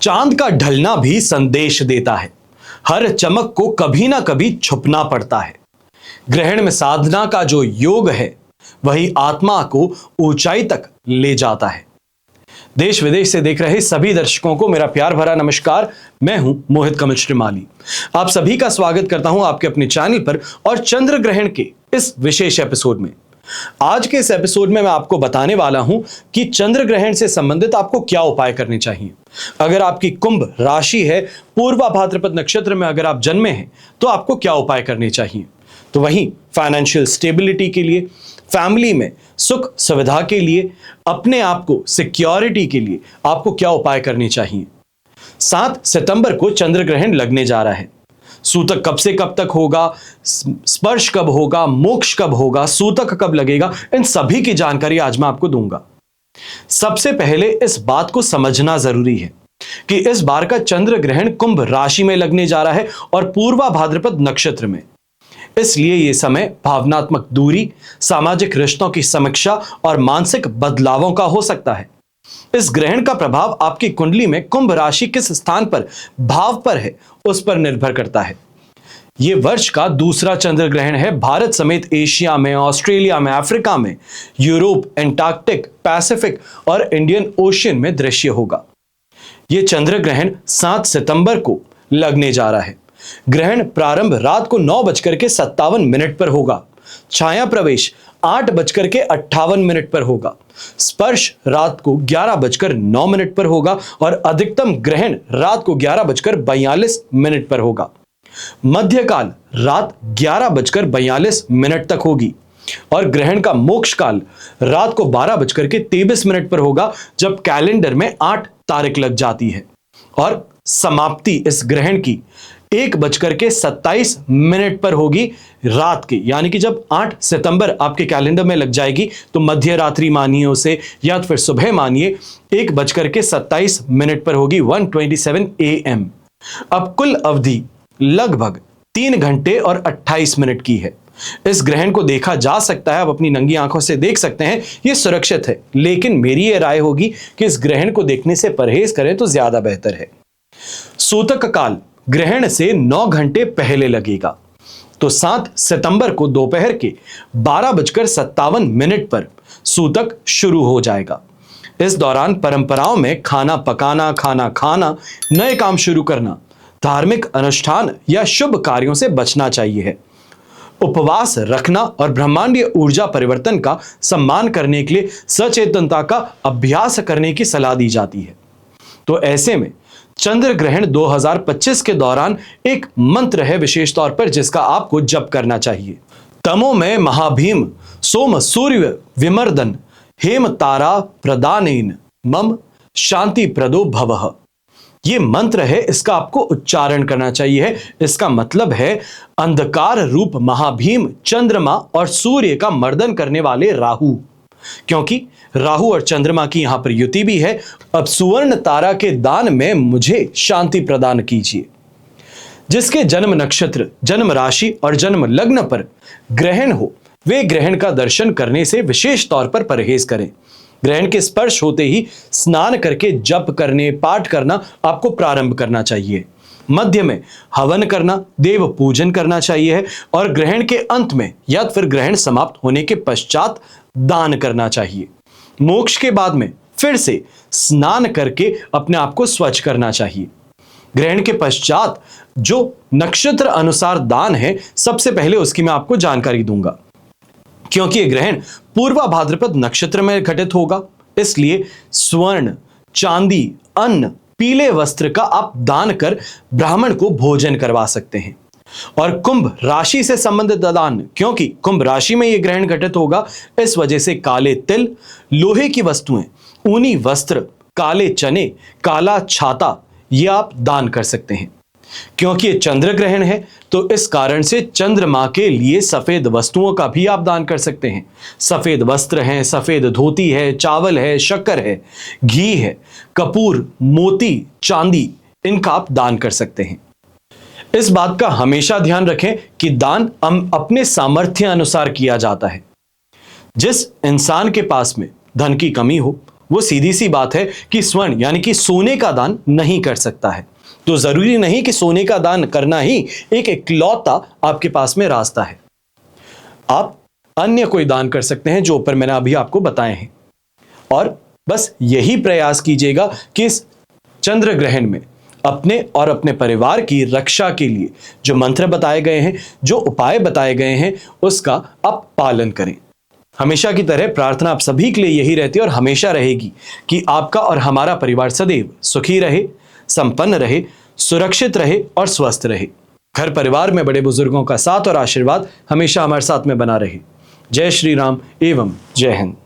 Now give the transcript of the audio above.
चांद का ढलना भी संदेश देता है। हर चमक को कभी ना कभी छुपना पड़ता है। ग्रहण में साधना का जो योग है वही आत्मा को ऊंचाई तक ले जाता है। देश विदेश से देख रहे सभी दर्शकों को मेरा प्यार भरा नमस्कार। मैं हूं मोहित कमल श्रीमाली। आप सभी का स्वागत करता हूं आपके अपने चैनल पर और चंद्र ग्रहण के इस विशेष एपिसोड में। आज के इस एपिसोड में मैं आपको बताने वाला हूं कि चंद्र ग्रहण से संबंधित आपको क्या उपाय करने चाहिए। अगर आपकी कुंभ राशि है, पूर्वा भाद्रपद नक्षत्र में अगर आप जन्मे हैं तो आपको क्या उपाय करने चाहिए। तो वहीं फाइनेंशियल स्टेबिलिटी के लिए, फैमिली में सुख सुविधा के लिए, अपने आप को सिक्योरिटी के लिए आपको क्या उपाय करने चाहिए। 7 सितंबर को चंद्र ग्रहण लगने जा रहा है। सूतक कब से कब तक होगा, स्पर्श कब होगा, मोक्ष कब होगा, सूतक कब लगेगा, इन सभी की जानकारी आज मैं आपको दूंगा। सबसे पहले इस बात को समझना जरूरी है कि इस बार का चंद्र ग्रहण कुंभ राशि में लगने जा रहा है और पूर्वा भाद्रपद नक्षत्र में। इसलिए यह समय भावनात्मक दूरी, सामाजिक रिश्तों की समीक्षा और मानसिक बदलावों का हो सकता है। इस ग्रहण का प्रभाव आपकी कुंडली में कुंभ राशि किस स्थान पर, भाव पर है, उस पर निर्भर करता है। यह वर्ष का दूसरा चंद्र ग्रहण है। भारत समेत एशिया में, ऑस्ट्रेलिया में, अफ्रीका में, यूरोप, एंटार्क्टिक, पैसिफिक और इंडियन ओशियन में दृश्य होगा। यह चंद्र ग्रहण 7 सितंबर को लगने जा रहा है। ग्रहण प्रारंभ रात को 9:57 पर होगा। छाया प्रवेश 8:58 पर होगा। स्पर्श रात को 11:09 पर होगा और अधिकतम ग्रहण रात को 11:42 पर होगा। मध्यकाल रात 11:42 तक होगी और ग्रहण का मोक्ष काल रात को 12:23 पर होगा, जब कैलेंडर में 8 तारीख लग जाती है। और समाप्ति इस ग्रहण की 1:27 पर होगी रात के, यानी कि जब 8 सितंबर आपके कैलेंडर में लग जाएगी तो मध्य रात्रि मानिए उसे, या फिर सुबह मानिए, 1:27 पर होगी, 1:27 AM। अब कुल अवधि लगभग 3 घंटे और 28 मिनट की है। इस ग्रहण को देखा जा सकता है, आप अपनी नंगी आंखों से देख सकते हैं, यह सुरक्षित है। लेकिन मेरी यह राय होगी कि इस ग्रहण को देखने से परहेज करें तो ज्यादा बेहतर है। सूतक काल ग्रहण से 9 घंटे पहले लगेगा, तो 7 सितंबर को दोपहर के 12:57 पर सूतक शुरू हो जाएगा। इस दौरान परंपराओं में खाना पकाना, खाना खाना, नए काम शुरू करना, धार्मिक अनुष्ठान या शुभ कार्यों से बचना चाहिए। उपवास रखना और ब्रह्मांडीय ऊर्जा परिवर्तन का सम्मान करने के लिए सचेतनता का अभ्यास करने की सलाह दी जाती है। तो ऐसे में चंद्र ग्रहण 2025 के दौरान एक मंत्र है विशेष तौर पर, जिसका आपको जप करना चाहिए। तमो में महाभीम सोम सूर्य विमर्दन हेम तारा प्रदानेन मम शांति प्रदो भवः। ये मंत्र है, इसका आपको उच्चारण करना चाहिए। इसका मतलब है अंधकार रूप महाभीम चंद्रमा और सूर्य का मर्दन करने वाले राहु, क्योंकि राहु और चंद्रमा की यहां पर युति भी है। अब सुवर्ण तारा के दान में मुझे शांति प्रदान कीजिए। जिसके जन्म नक्षत्र, जन्म राशि और जन्म लग्न पर ग्रहण हो, वे ग्रहण का दर्शन करने से विशेष तौर पर परहेज करें। ग्रहण के स्पर्श होते ही स्नान करके जप करने, पाठ करना आपको प्रारंभ करना चाहिए। मध्य में हवन करना, देव पूजन करना चाहिए और ग्रहण के अंत में या फिर ग्रहण समाप्त होने के पश्चात दान करना चाहिए। मोक्ष के बाद में फिर से स्नान करके अपने आप को स्वच्छ करना चाहिए। ग्रहण के पश्चात जो नक्षत्र अनुसार दान है, सबसे पहले उसकी मैं आपको जानकारी दूंगा। क्योंकि यह ग्रहण पूर्वा भाद्रपद नक्षत्र में घटित होगा, इसलिए स्वर्ण, चांदी, अन्न, पीले वस्त्र का आप दान कर ब्राह्मण को भोजन करवा सकते हैं। और कुंभ राशि से संबंधित दान, क्योंकि कुंभ राशि में यह ग्रहण घटित होगा, इस वजह से काले तिल, लोहे की वस्तुएं, ऊनी वस्त्र, काले चने, काला छाता, यह आप दान कर सकते हैं। क्योंकि ये चंद्र ग्रहण है तो इस कारण से चंद्रमा के लिए सफेद वस्तुओं का भी आप दान कर सकते हैं। सफेद वस्त्र हैं, सफेद धोती है, चावल है, शक्कर है, घी है, कपूर, मोती, चांदी, इनका आप दान कर सकते हैं। इस बात का हमेशा ध्यान रखें कि दान हम अपने सामर्थ्य अनुसार किया जाता है। जिस इंसान के पास में धन की कमी हो वो सीधी सी बात है कि स्वर्ण यानी कि सोने का दान नहीं कर सकता है। तो जरूरी नहीं कि सोने का दान करना ही एक इकलौता आपके पास में रास्ता है। आप अन्य कोई दान कर सकते हैं जो ऊपर मैंने अभी आपको बताए हैं। और बस यही प्रयास कीजिएगा कि इस चंद्र ग्रहण में अपने और अपने परिवार की रक्षा के लिए जो मंत्र बताए गए हैं, जो उपाय बताए गए हैं, उसका आप पालन करें। हमेशा की तरह प्रार्थना आप सभी के लिए यही रहती है और हमेशा रहेगी कि आपका और हमारा परिवार सदैव सुखी रहे, संपन्न रहे, सुरक्षित रहे और स्वस्थ रहे। घर परिवार में बड़े बुजुर्गों का साथ और आशीर्वाद हमेशा हमारे साथ में बना रहे। जय श्री राम एवं जय हिंद।